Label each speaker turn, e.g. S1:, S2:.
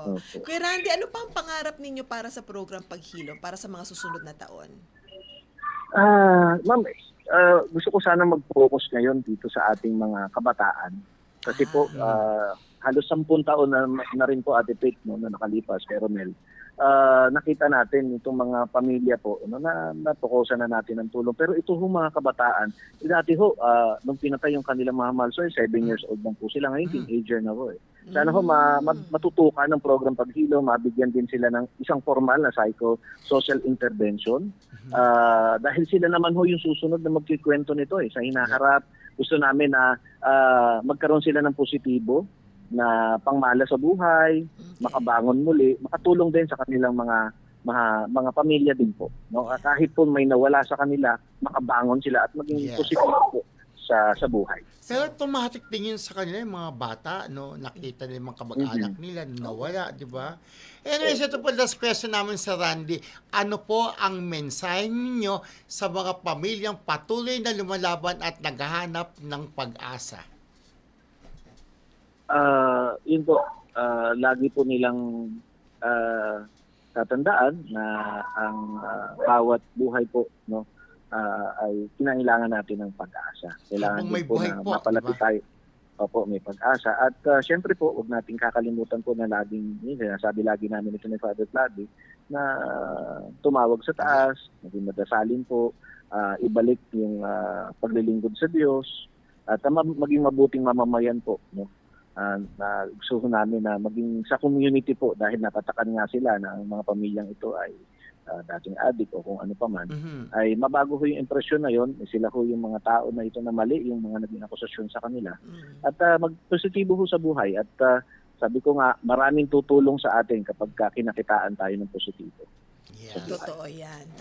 S1: Oo.
S2: Opo.
S1: Kuya Randy, ano pa ang pangarap ninyo para sa program Paghilom para sa mga susunod na taon?
S2: Ma'am, gusto ko sana mag-focus ngayon dito sa ating mga kabataan. Kasi po, halos 10 taon na rin po, Ate Pete, no, na nakalipas, kay Romel. Nakita natin itong mga pamilya po, no, na natukosan na natin ng tulong. Pero ito ho mga kabataan, dati ho, nung pinatay yung kanilang mga mahal, so 7 years old lang po sila. Ngayon, teenager na ho eh. Sana ho matutukan ng program Paghilom, mabigyan din sila ng isang formal na psycho-social intervention. Dahil sila naman ho yung susunod na magkikwento nito eh, sa hinaharap. Gusto namin na magkaroon sila ng positibo na pangmala sa buhay, makabangon muli, makatulong din sa kanilang mga pamilya din po. No? Kahit po may nawala sa kanila, makabangon sila at maging positibo po sa buhay.
S3: Pero automatic din yun sa kanila, yung mga bata, no? Nakita nila yung mga kamag-anak nila, nawala, di ba? Anyways, ito po last question namin sa Randy. Ano po ang mensahe ninyo sa mga pamilyang patuloy na lumalaban at naghahanap ng pag-asa?
S2: Yun po, lagi po nilang tatandaan na ang bawat buhay po, no, ay kinailangan natin ng pag-asa. Kailangan
S3: Habang may
S2: din po
S3: buhay
S2: na
S3: po,
S2: mapalapit
S3: diba?
S2: tayo. Opo, may pag-asa. At syempre po, huwag nating kakalimutan po na laging, sabi lagi namin ito ni Father Vladi, na tumawag sa taas, maging madasalin po, ibalik yung paglilingkod sa Diyos, at maging mabuting mamamayan po, no? Na gusto namin na maging sa community po dahil napatakan nga sila na ang mga pamilyang ito ay dating addict o kung ano pa man, ay mabago ho yung impresyon na yon, sila ho yung mga tao na ito na mali, yung mga naging akusasyon sa kanila. At magpositibo ho sa buhay at sabi ko nga, maraming tutulong sa atin kapag kinakitaan tayo ng positibo.
S3: Yeah.
S1: Totoo yan.